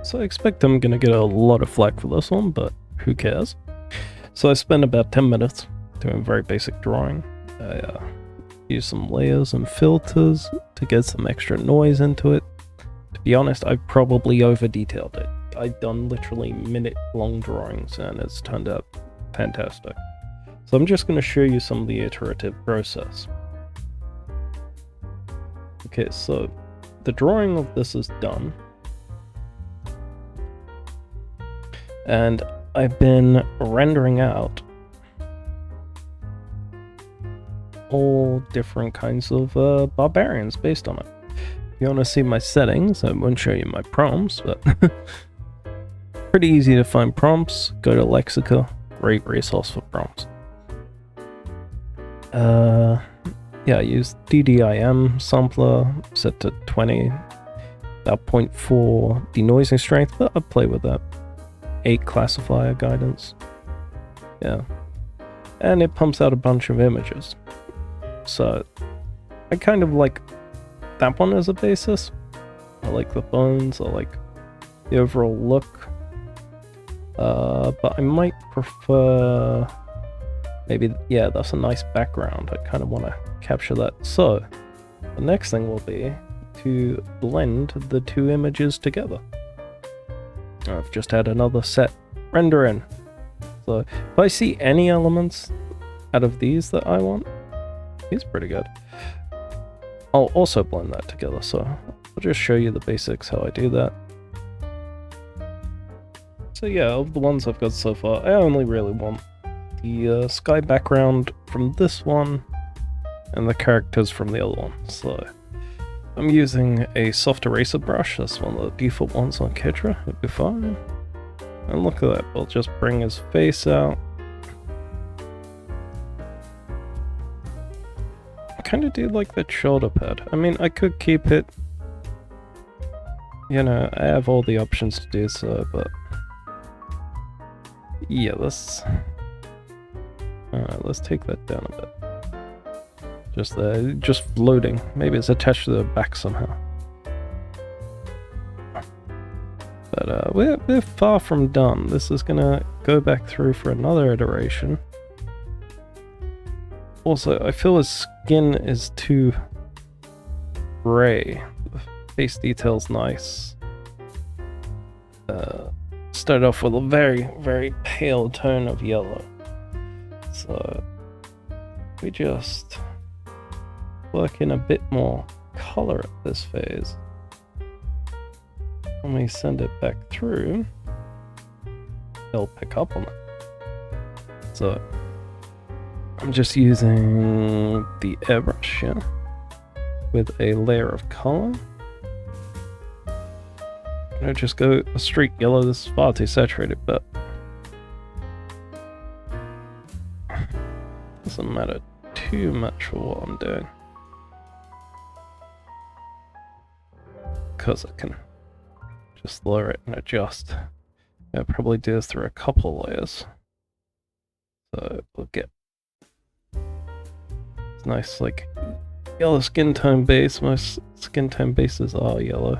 So I expect I'm gonna get a lot of flack for this one, but who cares? So I spent about 10 minutes doing very basic drawing. I used some layers and filters to get some extra noise into it. To be honest, I probably over-detailed it. I've done literally minute-long drawings and it's turned out fantastic. So I'm just going to show you some of the iterative process. Okay, so the drawing of this is done. And I've been rendering out all different kinds of barbarians based on it. If you want to see my settings, I won't show you my prompts, but pretty easy to find prompts. Go to Lexica, great resource for prompts. Yeah, I use DDIM sampler set to 20, about 0.4 denoising strength, but I play with that. 8 classifier guidance. Yeah. And it pumps out a bunch of images. So I kind of like that one as a basis. I like the bones, I like the overall look. But I might prefer maybe, yeah, that's a nice background. I kind of want to capture that. So the next thing will be to blend the two images together. I've just had another set render in. So if I see any elements out of these that I want, he's pretty good. I'll also blend that together, so I'll just show you the basics how I do that. So yeah, of the ones I've got so far, I only really want the sky background from this one and the characters from the other one. So I'm using a soft eraser brush. That's one of the default ones on Krita. It'll be fine. And look at that, we'll just bring his face out. I kind of do like that shoulder pad. I mean, I could keep it. You know, I have all the options to do so, but yeah, let's take that down a bit. Just there, just floating. Maybe it's attached to the back somehow. But we're far from done. This is gonna go back through for another iteration. Also, I feel his skin is too gray. The face detail's nice. Start off with a very, very pale tone of yellow. So we just work in a bit more color at this phase. When we send it back through, it'll pick up on it. So I'm just using the airbrush here with a layer of color. I'm gonna just go a straight yellow. This is far too saturated, but doesn't matter too much for what I'm doing, because I can just lower it and adjust. I'll probably do this through a couple layers, so we'll get it's nice, like yellow skin tone base. Most skin tone bases are yellow.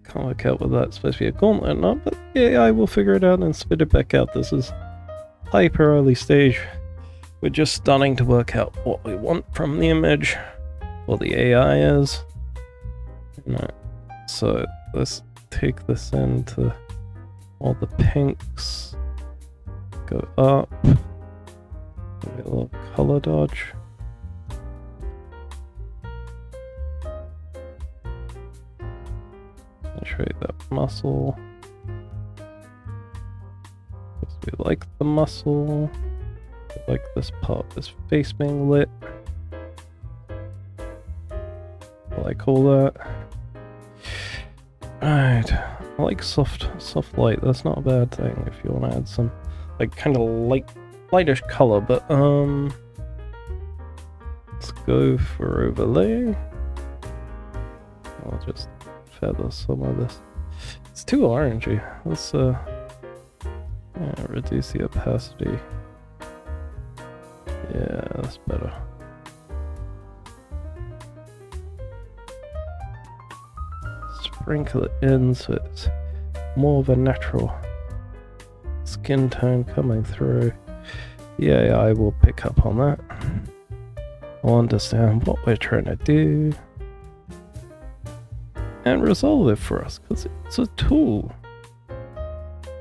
Can't work out whether that's supposed to be a gauntlet or not, but yeah, I will figure it out and spit it back out. This is hyper early stage. We're just starting to work out what we want from the image, what the AI is. So let's take this into all the pinks, go up, maybe a little color dodge. Accentuate that muscle. Because we like the muscle. We like this part of his face being lit. I like all that. Right, I like soft light. That's not a bad thing if you want to add some like kind of lightish color, but let's go for overlay. I'll just feather some of this. It's too orangey. Let's reduce the opacity. Yeah, that's better. sprinkle it in so it's more of a natural skin tone coming through. The AI will pick up on that. Will understand what we're trying to do and resolve it for us, because it's a tool.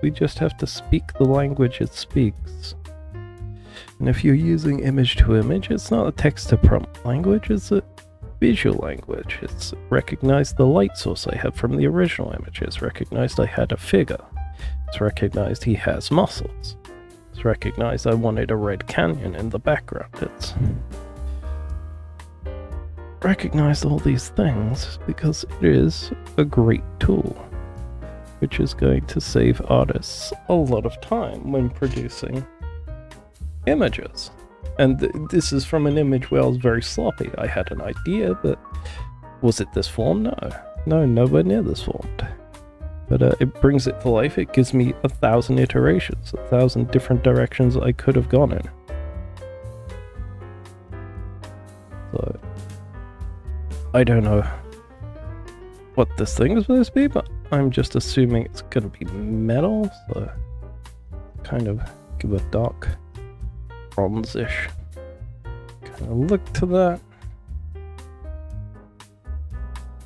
We just have to speak the language it speaks. And if you're using image to image, it's not a text to prompt language, it's a visual language. It's recognized the light source I had from the original image. It's recognized I had a figure. It's recognized he has muscles. It's recognized I wanted a red canyon in the background. It's recognized all these things because it is a great tool, which is going to save artists a lot of time when producing images. And this is from an image where I was very sloppy. I had an idea, but was it this form? No, nowhere near this formed. But it brings it to life. It gives me 1,000 iterations, 1,000 different directions I could have gone in. So I don't know what this thing is supposed to be, but I'm just assuming it's gonna be metal, so kind of give a dark bronze-ish kind of look to that.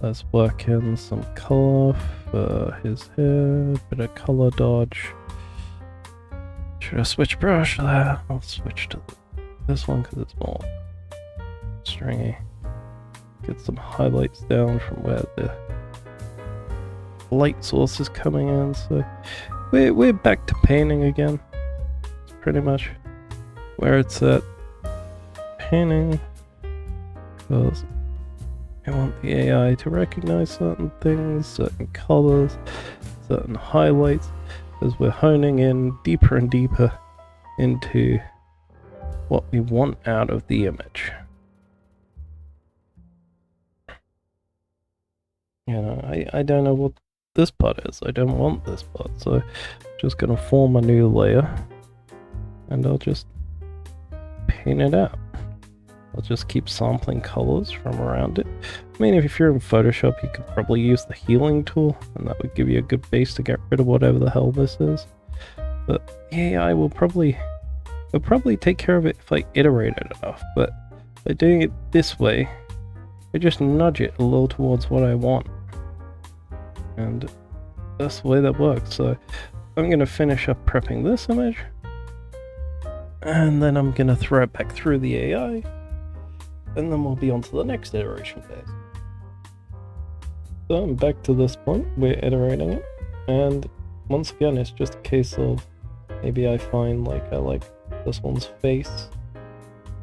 Let's work in some color for his hair, bit of color dodge. Should I switch brush to that? I'll switch to this one because it's more stringy. Get some highlights down from where the light source is coming in. So we're back to painting again. It's pretty much where it's at. Painting, because I want the AI to recognize certain things, certain colors, certain highlights, as we're honing in deeper and deeper into what we want out of the image. You know, I don't know what this part is. I don't want this part, so I'm just gonna form a new layer and I'll just paint it out. I'll just keep sampling colors from around it. I mean, if you're in Photoshop, you could probably use the healing tool, and that would give you a good base to get rid of whatever the hell this is. But the AI will probably take care of it if I iterate it enough. But by doing it this way, I just nudge it a little towards what I want. And that's the way that works. So I'm going to finish up prepping this image, and then I'm going to throw it back through the AI, and then we'll be on to the next iteration phase. So I'm back to this point, we're iterating it, and once again it's just a case of maybe I find like I like this one's face,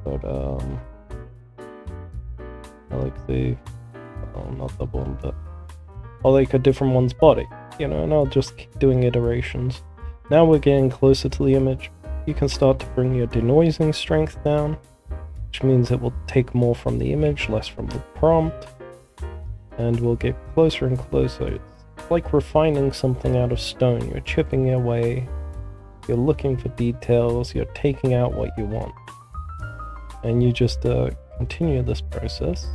but I like the, oh, not that one, but I like a different one's body, you know, and I'll just keep doing iterations. Now we're getting closer to the image. You can start to bring your denoising strength down, which means it will take more from the image, less from the prompt, and we'll get closer and closer. It's like refining something out of stone. You're chipping away, you're looking for details, you're taking out what you want, and you just continue this process,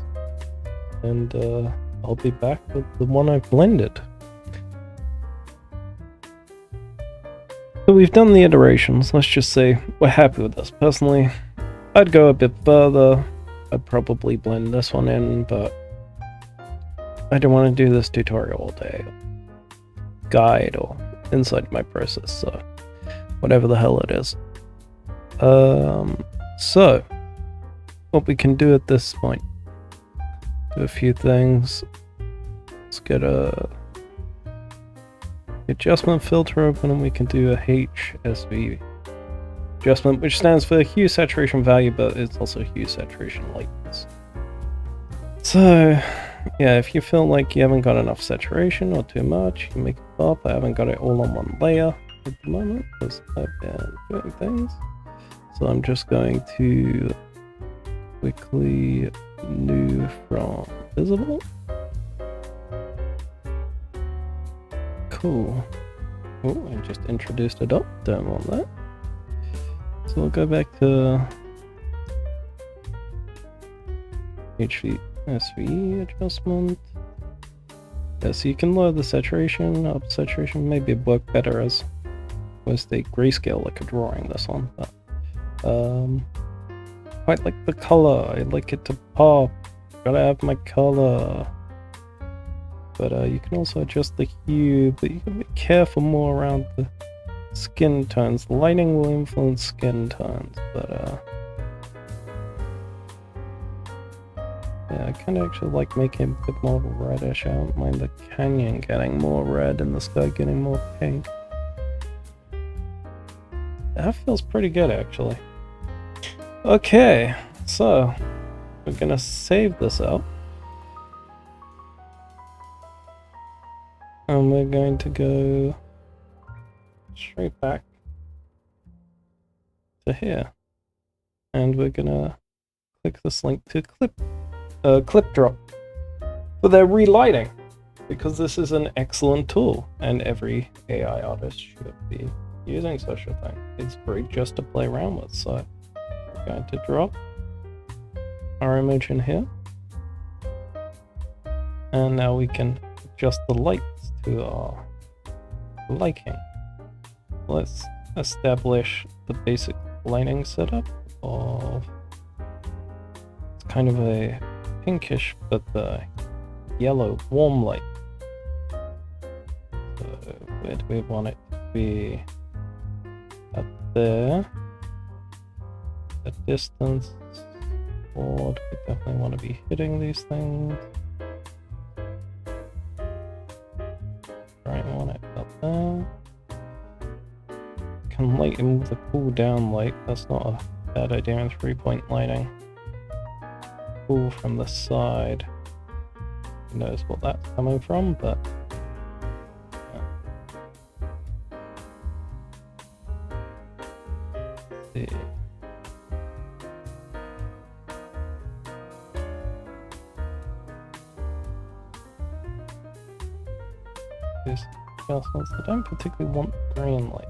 and I'll be back with the one I've blended. So we've done the iterations. Let's just say we're happy with this. Personally, I'd go a bit further. I'd probably blend this one in, but I don't want to do this tutorial all day, guide, or inside my process, so whatever the hell it is. So what we can do at this point, do a few things. Let's get a adjustment filter open, and we can do a HSV adjustment, which stands for hue saturation value, but it's also hue saturation lightness. So yeah, if you feel like you haven't got enough saturation or too much, you make it up. I haven't got it all on one layer at the moment because I've been doing things. So I'm just going to quickly new from visible. Cool. Oh, I just introduced it up. Don't want that. So we'll go back to HSV adjustment. Yeah, so you can lower the saturation, up saturation, maybe work better as opposed to grayscale like a drawing this one, but quite like the color. I like it to pop. Gotta have my color. But you can also adjust the hue, but you can be careful more around the skin tones. Lighting will influence skin tones, but yeah, I kind of actually like making a bit more reddish. I don't mind the canyon getting more red and the sky getting more pink. That feels pretty good, actually. Okay, so we're gonna save this out. And we're going to go straight back to here. And we're gonna click this link to clip drop for their relighting, because this is an excellent tool and every AI artist should be using such a thing. It's great just to play around with. So we're going to drop our image in here, and now we can adjust the lights to our liking. Let's establish the basic lighting setup of, it's kind of a pinkish but the yellow warm light. So where do we want it to be? Up there. The distance board, we definitely want to be hitting these things. Right, I want it up there. Can light him with a cool down light. That's not a bad idea in 3-point lighting. Cool from the side. Who knows what that's coming from, but yeah. Let's see. These adjustments. I don't particularly want green light.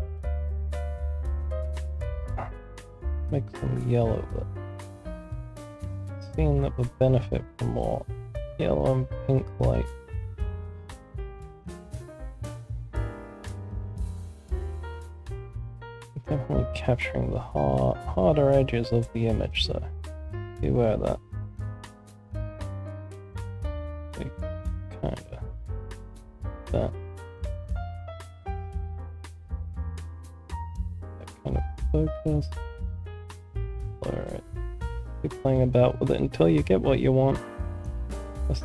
Make some yellow, but seeing that would benefit from more yellow and pink light. Definitely capturing the harder edges of the image, so beware of that. Kinda that kind of focus. Alright. Keep playing about with it until you get what you want. That's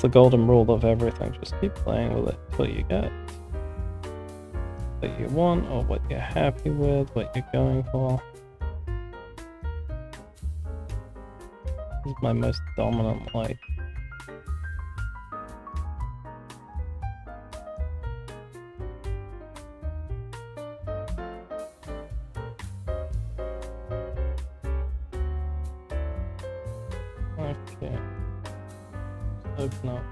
the golden rule of everything. Just keep playing with it until you get what you want, or what you're happy with, what you're going for. This is my most dominant light. Okay. Open up.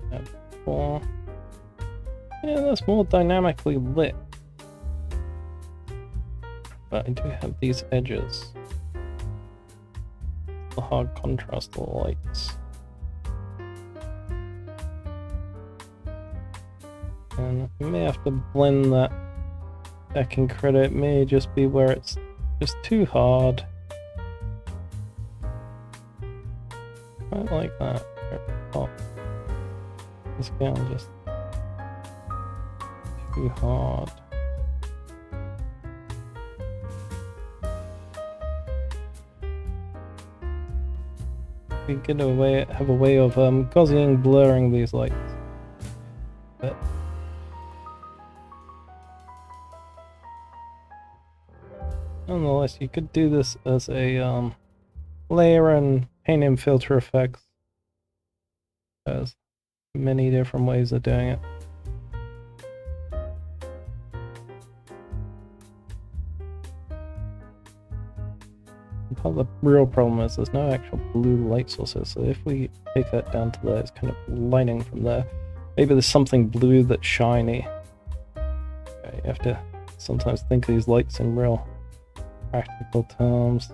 Tab 4. Yeah, that's more dynamically lit. But I do have these edges. The hard contrast of the lights. And you may have to blend that back in Krita. It may just be where it's just too hard. Quite like that. Oh. This again, just too hard. We could have a way of Gaussian blurring these lights. But nonetheless, you could do this as a layer and paint in filter effects. There's many different ways of doing it. Part of the real problem is there's no actual blue light sources, so if we take that down to there, it's kind of lighting from there. Maybe there's something blue that's shiny. Okay, you have to sometimes think of these lights in real practical terms.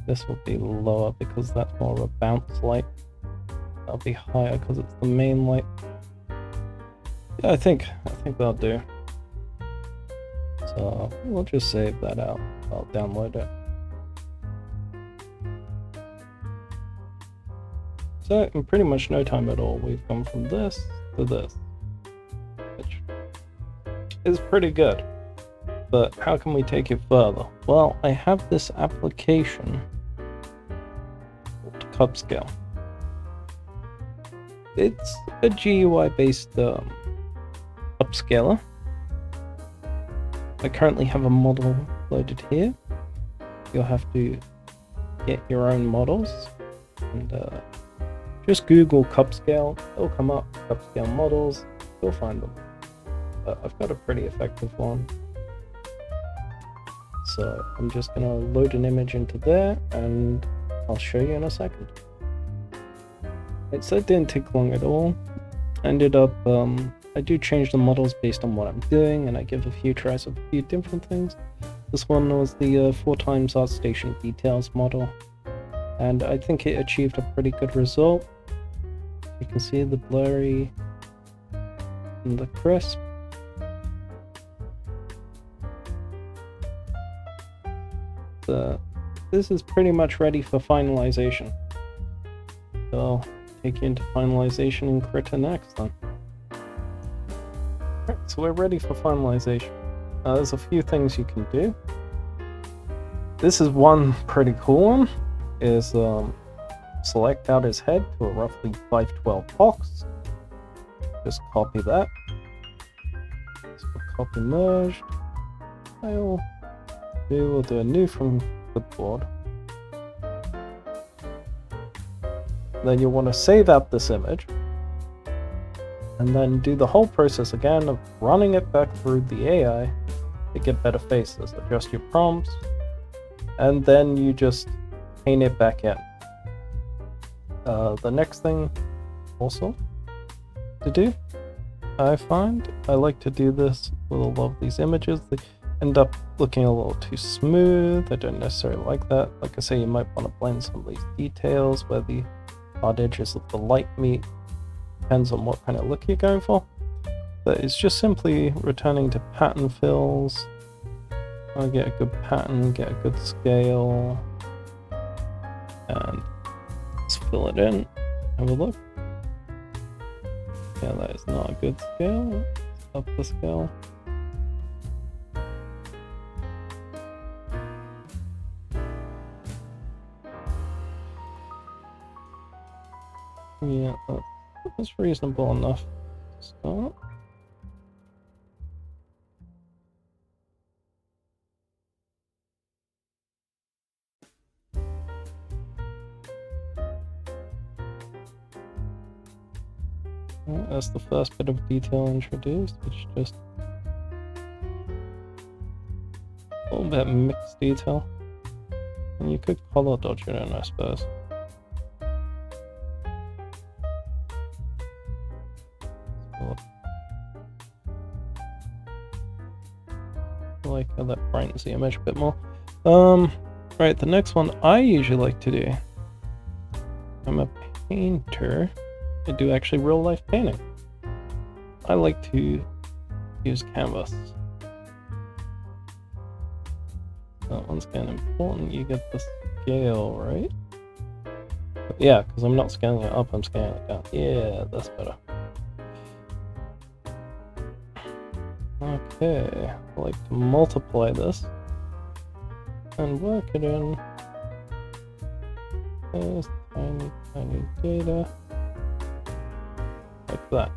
This will be lower because that's more of a bounce light. That'll be higher because it's the main light. Yeah, I think that'll do. So we'll just save that out. I'll download it. So in pretty much no time at all, we've gone from this to this, which is pretty good. But how can we take it further? Well, I have this application called Cupscale. It's a GUI-based upscaler. I currently have a model loaded here. You'll have to get your own models and just Google Cupscale. It'll come up, Cupscale models. You'll find them. But I've got a pretty effective one. So I'm just gonna load an image into there and I'll show you in a second. So it didn't take long at all. Ended up, I do change the models based on what I'm doing, and I give a few tries of a few different things. This one was the 4x ArtStation details model, and I think it achieved a pretty good result. You can see the blurry and the crisp. This is pretty much ready for finalization. So I'll take you into finalization in Krita next then. Alright, so we're ready for finalization. There's a few things you can do. This is one pretty cool one, is select out his head to a roughly 512 box. Just copy that. So copy merged. We'll do a new from clipboard. Then you'll want to save out this image and then do the whole process again of running it back through the AI to get better faces. Adjust your prompts and then you just paint it back in. The next thing also to do, I find I like to do this with a lot of these images. They end up looking a little too smooth. I don't necessarily like that. Like I say, you might want to blend some of these details where the hard edges of the light meet. Depends on what kind of look you're going for. But it's just simply returning to pattern fills. I'll get a good pattern, get a good scale, and let's fill it in. Have a look. Yeah, that is not a good scale. Let's up the scale. Yeah, that's reasonable enough to start. Right, that's the first bit of detail introduced, which just a little bit mixed detail. And you could color dodge it in, I suppose. I like how that brightens the image a bit more. Right, the next one I usually like to do. I'm a painter. I do actually real life painting. I like to use canvas. Once again, important you get the scale right. But yeah, because I'm not scaling it up, I'm scaling it down. Yeah, that's better. Okay, I like to multiply this and work it in as tiny data like that.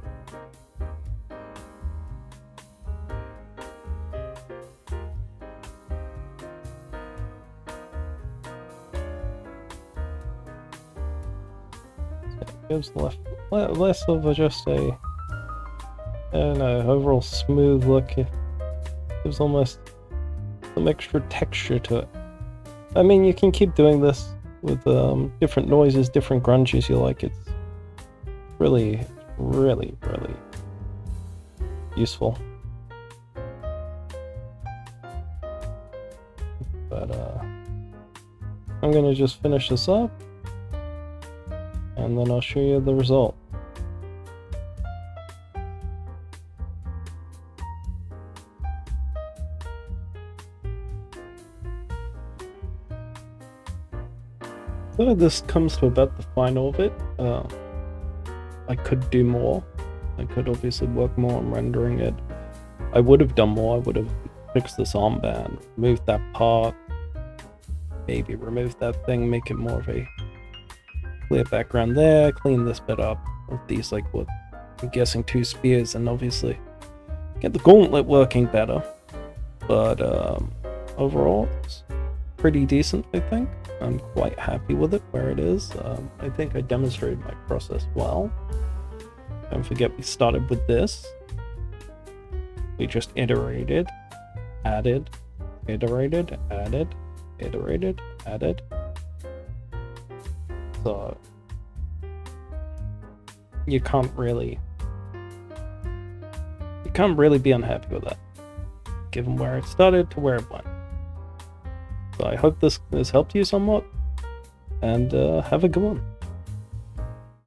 So it gives less of just a overall smooth look. It gives almost some extra texture to it. I mean, you can keep doing this with different noises, different grunges you like. It's really, really, really useful. But I'm gonna just finish this up, and then I'll show you the result. So this comes to about the final of it. I could do more. I could obviously work more on rendering it. I would have done more. I would have fixed this armband, removed that part, maybe remove that thing, make it more of a clear background there, clean this bit up with these, like, what I'm guessing 2 spears, and obviously get the gauntlet working better. But overall, it's pretty decent, I think. I'm quite happy with it where it is. I think I demonstrated my process well. Don't forget, we started with this. We just iterated, added, iterated, added, iterated, added. So you can't really be unhappy with that, given where it started to where it went. So I hope this has helped you somewhat, and have a good one.